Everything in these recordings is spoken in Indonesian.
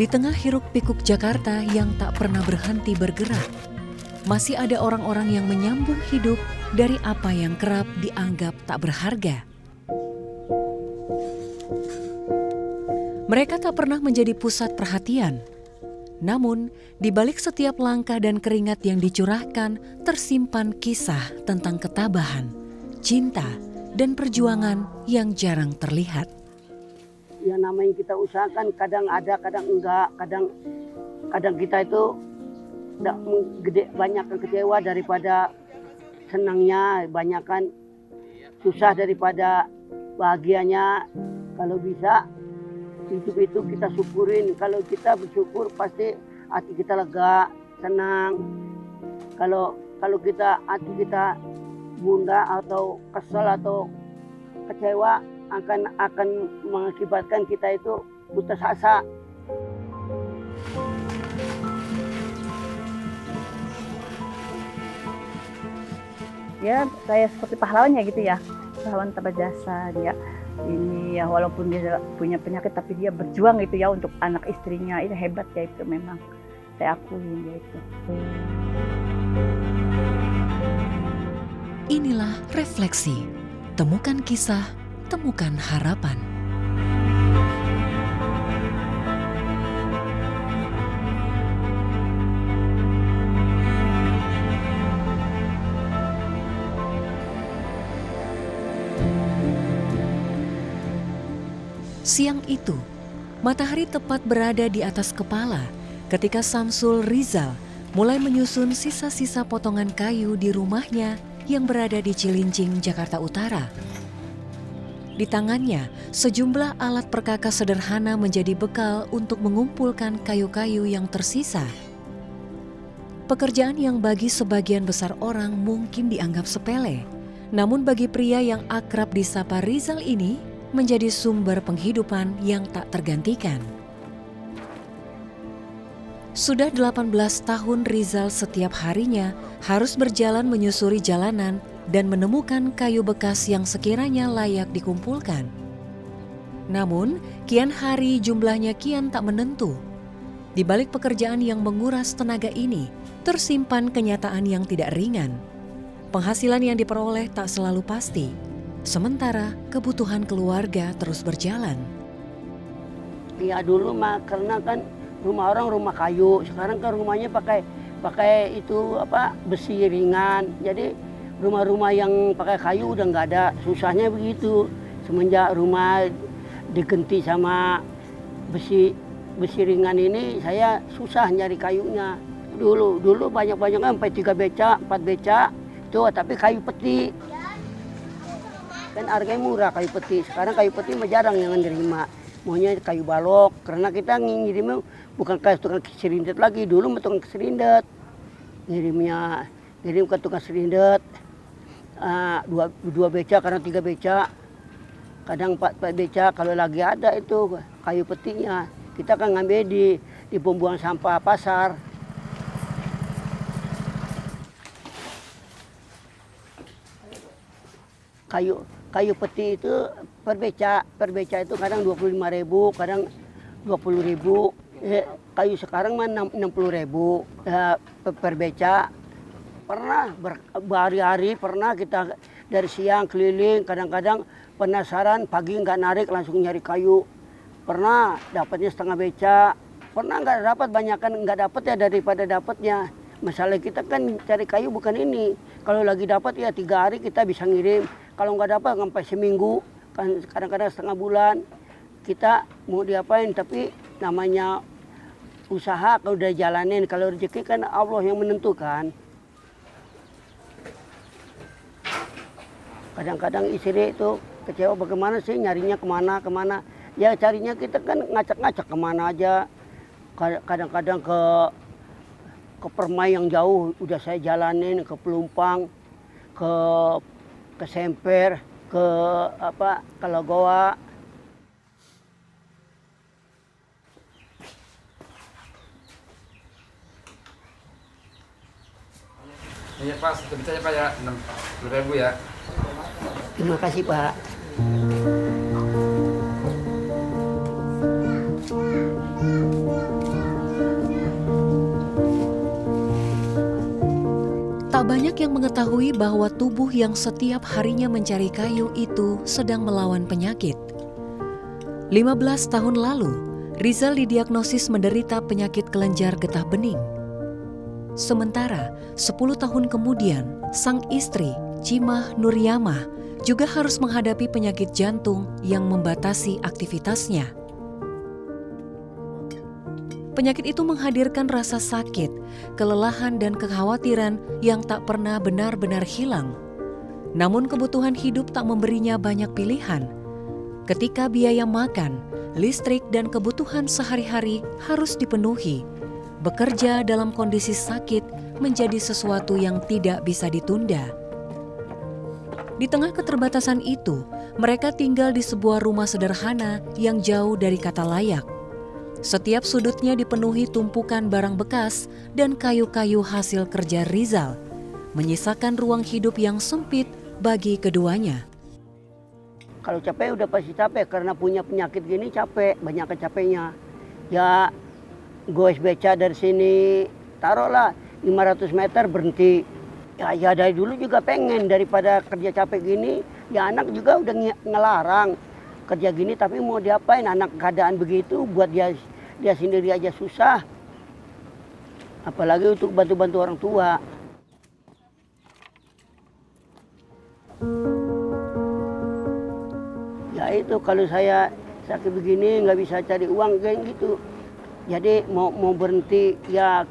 Di tengah hiruk-pikuk Jakarta yang tak pernah berhenti bergerak, masih ada orang-orang yang menyambung hidup dari apa yang kerap dianggap tak berharga. Mereka tak pernah menjadi pusat perhatian. Namun, di balik setiap langkah dan keringat yang dicurahkan, tersimpan kisah tentang ketabahan, cinta, dan perjuangan yang jarang terlihat. Ya namanya kita usahakan, kadang ada, kadang enggak, kadang kita itu banyak kecewa daripada senangnya, banyak kan susah daripada bahagianya. Kalau bisa hidup itu kita syukurin. Kalau kita bersyukur pasti hati kita lega, senang. Kalau kita hati kita bunda atau kesal atau kecewa akan mengakibatkan kita itu putus asa. Ya kayak seperti pahlawannya gitu ya, pahlawan tanpa jasa dia. Ini ya walaupun dia punya penyakit tapi dia berjuang gitu ya untuk anak istrinya. Itu hebat ya, itu memang saya akuin dia itu. Inilah Refleksi. Temukan kisah, temukan harapan. Siang itu, matahari tepat berada di atas kepala ketika Samsul Rizal mulai menyusun sisa-sisa potongan kayu di rumahnya yang berada di Cilincing, Jakarta Utara. Di tangannya, sejumlah alat perkakas sederhana menjadi bekal untuk mengumpulkan kayu-kayu yang tersisa. Pekerjaan yang bagi sebagian besar orang mungkin dianggap sepele, namun bagi pria yang akrab disapa Rizal ini menjadi sumber penghidupan yang tak tergantikan. Sudah 18 tahun Rizal setiap harinya harus berjalan menyusuri jalanan dan menemukan kayu bekas yang sekiranya layak dikumpulkan. Namun, kian hari jumlahnya kian tak menentu. Di balik pekerjaan yang menguras tenaga ini, tersimpan kenyataan yang tidak ringan. Penghasilan yang diperoleh tak selalu pasti, sementara kebutuhan keluarga terus berjalan. Ya dulu mah karena kan rumah orang rumah kayu, sekarang kan rumahnya pakai itu besi ringan. Jadi rumah-rumah yang pakai kayu udah nggak ada, susahnya begitu. Semenjak rumah diganti sama besi ringan ini, saya susah nyari kayunya. Dulu banyak-banyak sampai 3 beca, 4 beca, tuh tapi kayu peti. Kan harganya murah kayu peti. Sekarang kayu peti mah jarang yang nerima. Maunya kayu balok, karena kita ngirimnya bukan kayak tukang serindet lagi. Dulu mah tukang serindet. Ngirim ke tukang serindet. 2 beca, kadang 3 beca. Kadang 4 beca, kalau lagi ada itu kayu petinya. Kita kan ngambil di pembuangan sampah pasar. Kayu peti itu per beca itu kadang 25.000, kadang 20.000. Kayu sekarang mah 60.000 per beca. Pernah berhari-hari, pernah kita dari siang keliling, kadang-kadang penasaran pagi nggak narik langsung nyari kayu. Pernah dapatnya setengah beca, pernah nggak dapat, banyakan nggak dapat ya daripada dapatnya. Masalah kita kan cari kayu bukan ini. Kalau lagi dapat ya 3 hari kita bisa ngirim. Kalau nggak dapat sampai seminggu, kan kadang-kadang setengah bulan. Kita mau diapain, tapi namanya usaha kalau udah jalanin, kalau rezeki kan Allah yang menentukan. Kadang-kadang istri itu kecewa, bagaimana sih nyarinya kemana. Ya carinya kita kan ngacak-ngacak kemana aja. Kadang-kadang ke Permai yang jauh udah saya jalanin, ke Pelumpang, ke Semper, ke Lagoa. Iya Pak, bisa ya Pak ya, 60.000 ya. Terima kasih Pak. banyak yang mengetahui bahwa tubuh yang setiap harinya mencari kayu itu sedang melawan penyakit. 15 tahun lalu, Rizal didiagnosis menderita penyakit kelenjar getah bening. Sementara 10 tahun kemudian, sang istri, Cimah Nuryamah, juga harus menghadapi penyakit jantung yang membatasi aktivitasnya. Penyakit itu menghadirkan rasa sakit, kelelahan dan kekhawatiran yang tak pernah benar-benar hilang. Namun kebutuhan hidup tak memberinya banyak pilihan. Ketika biaya makan, listrik dan kebutuhan sehari-hari harus dipenuhi, bekerja dalam kondisi sakit menjadi sesuatu yang tidak bisa ditunda. Di tengah keterbatasan itu, mereka tinggal di sebuah rumah sederhana yang jauh dari kata layak. Setiap sudutnya dipenuhi tumpukan barang bekas dan kayu-kayu hasil kerja Rizal, menyisakan ruang hidup yang sempit bagi keduanya. Kalau capek udah pasti capek, karena punya penyakit gini capek, banyak capeknya. Ya goes beca dari sini, taruhlah 500 meter berhenti. Ya dari dulu juga pengen, daripada kerja capek gini, ya anak juga udah ngelarang kerja gini, tapi mau diapain, anak keadaan begitu, buat dia sendiri aja susah. Apalagi untuk bantu-bantu orang tua. Ya itu, kalau saya sakit begini nggak bisa cari uang kayak gitu. Jadi mau berhenti, ya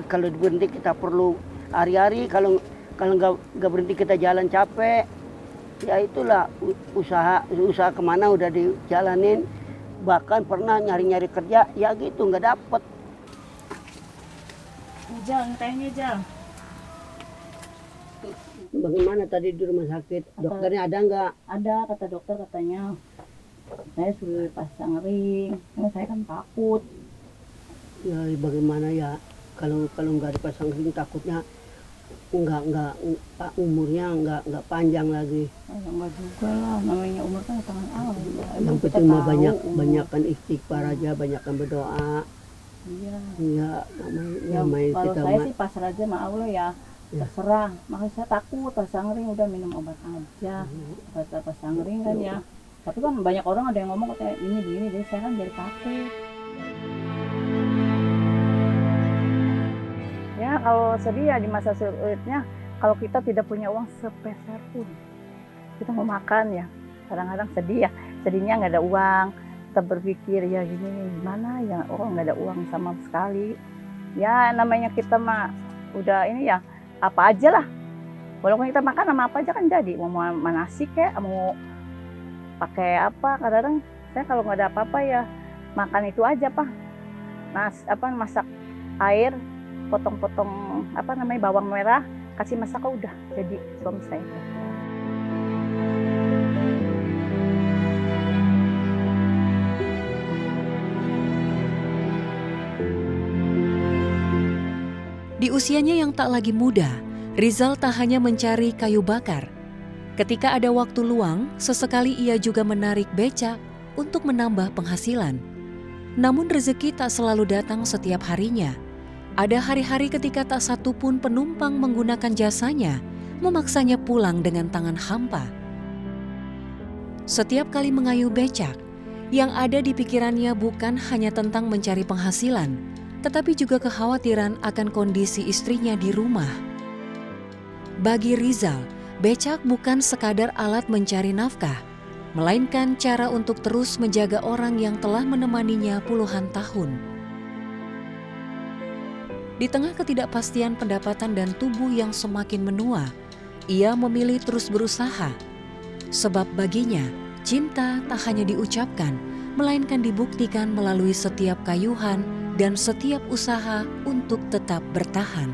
kalau berhenti kita perlu hari-hari, kalau nggak berhenti kita jalan capek. Ya itulah usaha kemana udah dijalanin, bahkan pernah nyari-nyari kerja, ya gitu nggak dapet. Jal, tanya Jal. Bagaimana tadi di rumah sakit, dokternya ada nggak? Ada, kata dokter katanya. Saya suruh pasang ring, saya kan takut. Ya bagaimana ya, kalau nggak dipasang ring takutnya nggak umurnya nggak panjang lagi. Enggak juga lah, namanya umur kan tangan Allah. Yang penting mah banyakan istighfar aja, banyakan berdoa. Iya. Iya, namanya Kalau kita saya sih pasrah aja sama Allah ya. Terserah, makanya saya takut pasang ring, udah minum obat aja. Kata pasang ring kan ya. Tapi kan banyak orang ada yang ngomong katanya ini begini, jadi saya kan jadi takut. Ya kalau sedih ya di masa sulitnya, kalau kita tidak punya uang sepeser pun, kita mau makan ya, kadang-kadang sedih ya, sedihnya nggak ada uang, kita berpikir ya gini gimana ya, nggak ada uang sama sekali. Ya namanya kita mah udah ini ya, apa aja lah, walaupun kita makan sama apa aja kan jadi, mau nasi kayak, mau pakai apa, kadang-kadang saya kalau nggak ada apa-apa ya makan itu aja Pak, masak air, potong-potong bawang merah, kasih masak udah jadi suami saya. Di usianya yang tak lagi muda, Rizal tak hanya mencari kayu bakar. Ketika ada waktu luang, sesekali ia juga menarik becak untuk menambah penghasilan. Namun rezeki tak selalu datang setiap harinya. Ada hari-hari ketika tak satu pun penumpang menggunakan jasanya, memaksanya pulang dengan tangan hampa. Setiap kali mengayuh becak, yang ada di pikirannya bukan hanya tentang mencari penghasilan, tetapi juga kekhawatiran akan kondisi istrinya di rumah. Bagi Rizal, becak bukan sekadar alat mencari nafkah, melainkan cara untuk terus menjaga orang yang telah menemaninya puluhan tahun. Di tengah ketidakpastian pendapatan dan tubuh yang semakin menua, ia memilih terus berusaha. Sebab baginya, cinta tak hanya diucapkan, melainkan dibuktikan melalui setiap kayuhan dan setiap usaha untuk tetap bertahan.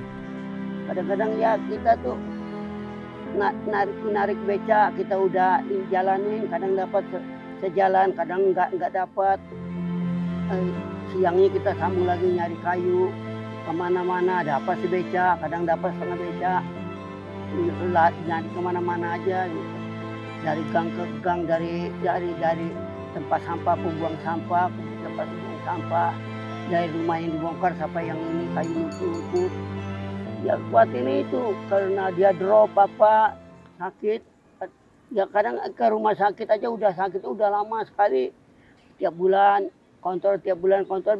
Kadang-kadang ya kita tuh narik beca, kita udah jalanin, kadang dapat sejalan, kadang nggak dapat. Siangnya kita sambung lagi nyari kayu, kemana-mana ada apa sih beca, kadang dapat setengah beca, nyari kemana-mana aja gitu. Dari gang ke gang, dari tempat sampah pembuang sampah ke tempat pembuang sampah, dari rumah yang dibongkar sampai yang ini kayu luput. Ya khawatirnya itu karena dia drop apa sakit. Ya kadang ke rumah sakit aja udah sakit udah lama sekali. Tiap bulan kontrol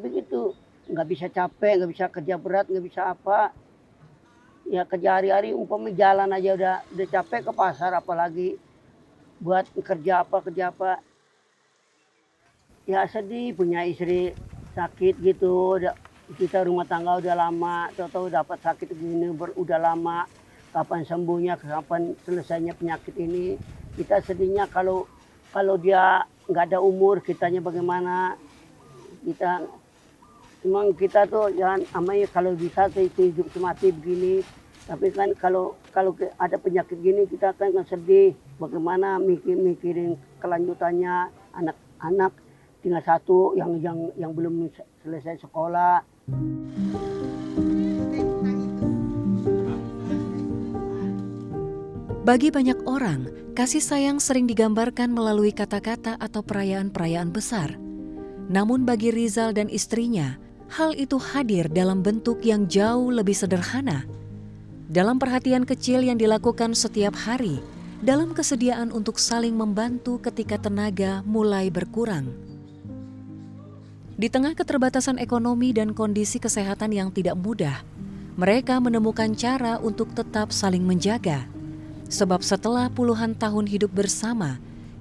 begitu. Nggak bisa capek, nggak bisa kerja berat, nggak bisa apa. Ya kerja hari-hari umpamanya jalan aja udah capek ke pasar apalagi buat kerja apa. Ya sedih punya istri sakit gitu. Kita rumah tangga udah lama, tahu-tahu dapat sakit begini udah lama. Kapan sembuhnya, kapan selesainya penyakit ini. Kita sedihnya kalau dia nggak ada umur, kitanya bagaimana. Kita tuh jangan amanya kalau bisa itu hidup semati begini. Tapi kan kalau ada penyakit gini kita kan sedih. Bagaimana mikirin kelanjutannya anak-anak tinggal satu yang belum selesai sekolah. Bagi banyak orang, kasih sayang sering digambarkan melalui kata-kata atau perayaan-perayaan besar. Namun bagi Rizal dan istrinya, hal itu hadir dalam bentuk yang jauh lebih sederhana. Dalam perhatian kecil yang dilakukan setiap hari, dalam kesediaan untuk saling membantu ketika tenaga mulai berkurang. Di tengah keterbatasan ekonomi dan kondisi kesehatan yang tidak mudah, mereka menemukan cara untuk tetap saling menjaga. Sebab setelah puluhan tahun hidup bersama,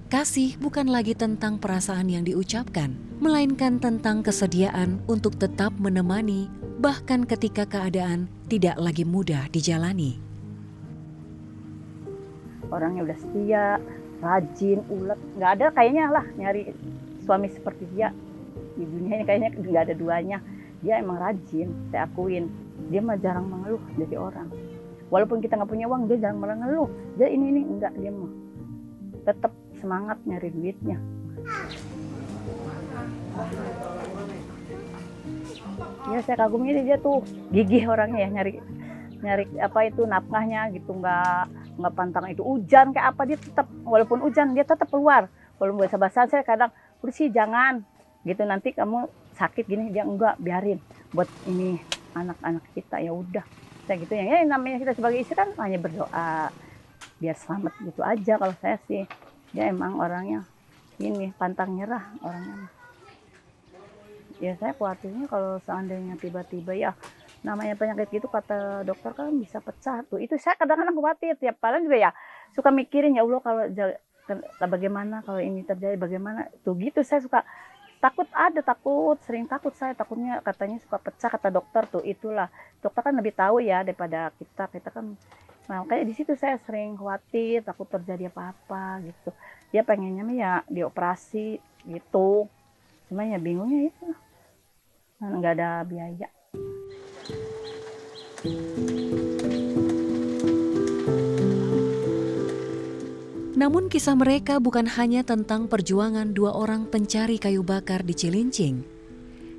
kasih bukan lagi tentang perasaan yang diucapkan, melainkan tentang kesediaan untuk tetap menemani, bahkan ketika keadaan tidak lagi mudah dijalani. Orangnya udah setia, rajin, ulet. Nggak ada kayaknya lah nyari suami seperti dia. Di dunia ini kayaknya nggak ada duanya. Dia emang rajin, saya akuin. Dia mah jarang mengeluh jadi orang. Walaupun kita nggak punya uang, dia jarang mengeluh. Dia ini enggak, dia mah tetap semangat nyari duitnya. Ya saya kagumnya dia tuh gigih orangnya ya nyari apa itu nafkahnya gitu, nggak pantang itu hujan kayak apa dia tetap walaupun hujan dia tetap keluar. Walaupun basah-basah saya kadang udah sih jangan gitu nanti kamu sakit gini, dia enggak, biarin buat ini anak-anak kita ya udah. Gitu ya, namanya kita sebagai istri kan hanya berdoa biar selamat gitu aja. Kalau saya sih dia emang orangnya ini pantang nyerah orangnya. Ya saya khawatirnya kalau seandainya tiba-tiba ya namanya penyakit gitu kata dokter kan bisa pecah tuh. Itu saya kadang-kadang khawatir tiap malam juga ya suka mikirin ya Allah kalau bagaimana kalau ini terjadi bagaimana tuh gitu saya suka sering takut saya takutnya katanya suka pecah kata dokter tuh itulah dokter kan lebih tahu ya daripada kita kan nah kayak di situ saya sering khawatir takut terjadi apa-apa gitu dia pengennya ya dioperasi gitu cuman ya bingungnya itu nggak ada biaya. Namun kisah mereka bukan hanya tentang perjuangan dua orang pencari kayu bakar di Cilincing.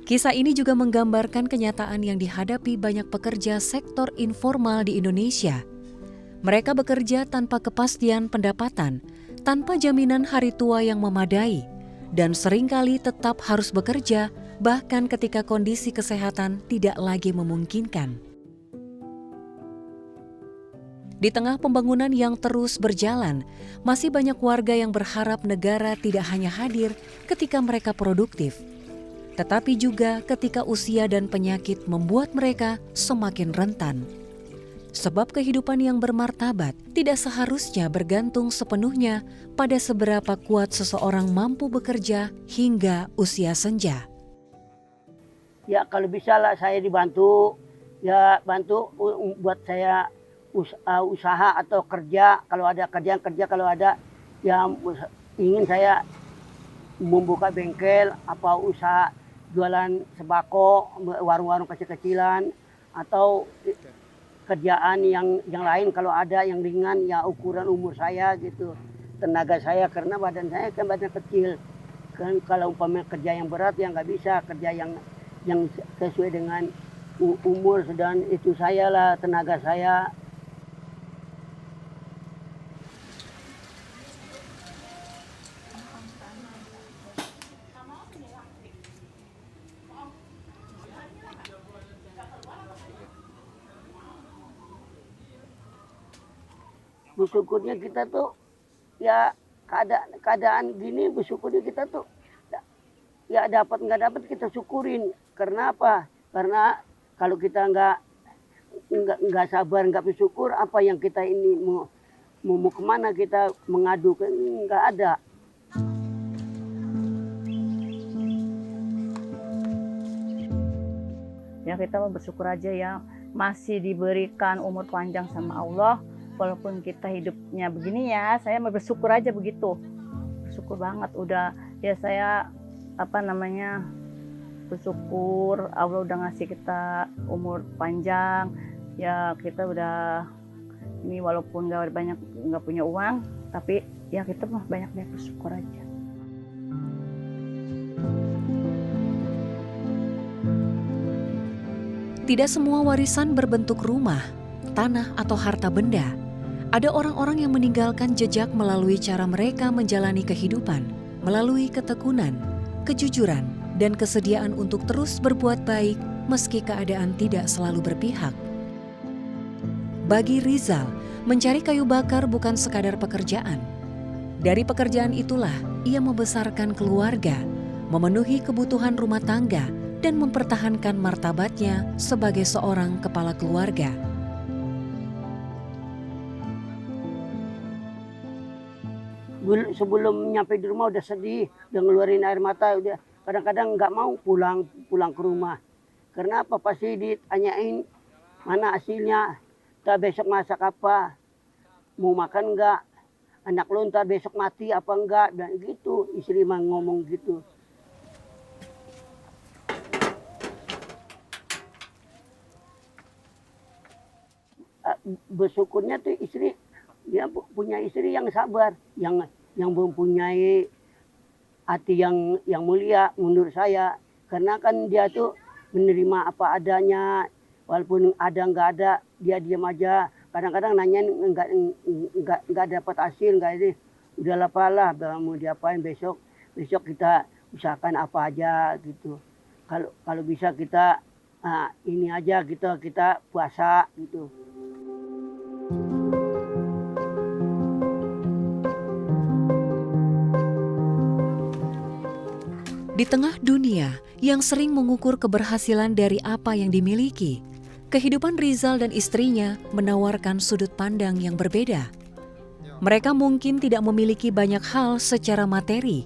Kisah ini juga menggambarkan kenyataan yang dihadapi banyak pekerja sektor informal di Indonesia. Mereka bekerja tanpa kepastian pendapatan, tanpa jaminan hari tua yang memadai, dan seringkali tetap harus bekerja bahkan ketika kondisi kesehatan tidak lagi memungkinkan. Di tengah pembangunan yang terus berjalan, masih banyak warga yang berharap negara tidak hanya hadir ketika mereka produktif, tetapi juga ketika usia dan penyakit membuat mereka semakin rentan. Sebab kehidupan yang bermartabat tidak seharusnya bergantung sepenuhnya pada seberapa kuat seseorang mampu bekerja hingga usia senja. Ya kalau bisa lah saya dibantu, ya bantu buat saya usaha atau kerja, kalau ada kerja, kalau ada yang ingin saya membuka bengkel, apa usaha jualan sembako, warung-warung kecil-kecilan, atau kerjaan yang lain kalau ada yang ringan ya ukuran umur saya gitu, tenaga saya karena badan saya kan badan kecil kan, kalau umpamanya kerja yang berat ya nggak bisa, kerja yang sesuai dengan umur dan itu saya lah tenaga saya. bersyukurnya kita tuh ya keadaan gini, bersyukurnya kita tuh ya dapat nggak dapat kita syukurin. Karena apa? Karena kalau kita nggak sabar, nggak bersyukur, apa yang kita ini mau kemana kita mengadu, nggak ada. Ya kita mau bersyukur aja ya, masih diberikan umur panjang sama Allah. Walaupun kita hidupnya begini ya, saya mau bersyukur aja begitu. Bersyukur banget udah ya saya bersyukur Allah udah ngasih kita umur panjang. Ya kita udah ini walaupun nggak punya uang, tapi ya kita mah banyak bersyukur aja. Tidak semua warisan berbentuk rumah, tanah, atau harta benda. Ada orang-orang yang meninggalkan jejak melalui cara mereka menjalani kehidupan, melalui ketekunan, kejujuran, dan kesediaan untuk terus berbuat baik meski keadaan tidak selalu berpihak. Bagi Rizal, mencari kayu bakar bukan sekadar pekerjaan. Dari pekerjaan itulah ia membesarkan keluarga, memenuhi kebutuhan rumah tangga, dan mempertahankan martabatnya sebagai seorang kepala keluarga. Sebelum nyampe di rumah udah sedih, udah ngeluarin air mata, udah kadang-kadang nggak mau pulang ke rumah. Karena apa? Pasti ditanyain mana hasilnya, ntar besok masak apa, mau makan nggak, anak lo ntar besok mati apa enggak, dan gitu istri mah ngomong gitu. Bersyukurnya tuh istri, dia punya istri yang sabar, yang mempunyai hati yang mulia menurut saya. Karena kan dia tuh menerima apa adanya, walaupun ada nggak ada dia diam aja. Kadang-kadang nanya nggak dapat hasil, nggak ini, udahlah palah, mau diapain besok kita usahakan apa aja gitu. Kalau bisa kita ini aja kita puasa gitu. Di tengah dunia yang sering mengukur keberhasilan dari apa yang dimiliki, kehidupan Rizal dan istrinya menawarkan sudut pandang yang berbeda. Mereka mungkin tidak memiliki banyak hal secara materi,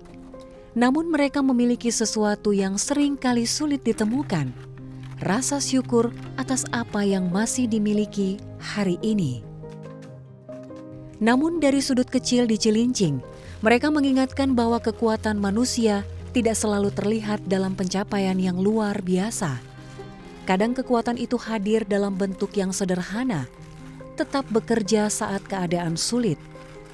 namun mereka memiliki sesuatu yang sering kali sulit ditemukan, rasa syukur atas apa yang masih dimiliki hari ini. Namun dari sudut kecil di Cilincing, mereka mengingatkan bahwa kekuatan manusia tidak selalu terlihat dalam pencapaian yang luar biasa. Kadang kekuatan itu hadir dalam bentuk yang sederhana, tetap bekerja saat keadaan sulit,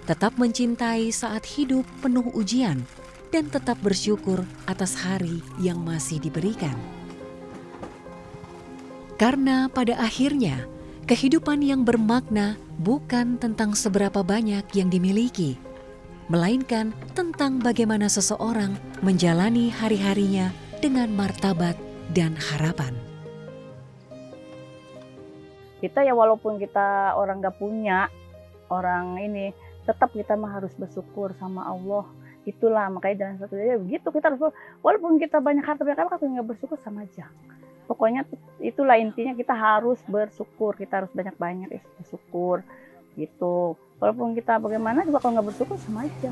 tetap mencintai saat hidup penuh ujian, dan tetap bersyukur atas hari yang masih diberikan. Karena pada akhirnya, kehidupan yang bermakna bukan tentang seberapa banyak yang dimiliki, melainkan tentang bagaimana seseorang menjalani hari-harinya dengan martabat dan harapan. Kita ya walaupun kita orang nggak punya, orang ini, tetap kita mah harus bersyukur sama Allah. Itulah makanya jalan satu aja begitu, kita harus, walaupun kita banyak harta banyak apa, kita nggak bersyukur sama aja. Pokoknya itulah intinya, kita harus bersyukur, kita harus banyak-banyak bersyukur gitu. Walaupun kita bagaimana juga kalau nggak bersyukur sama aja.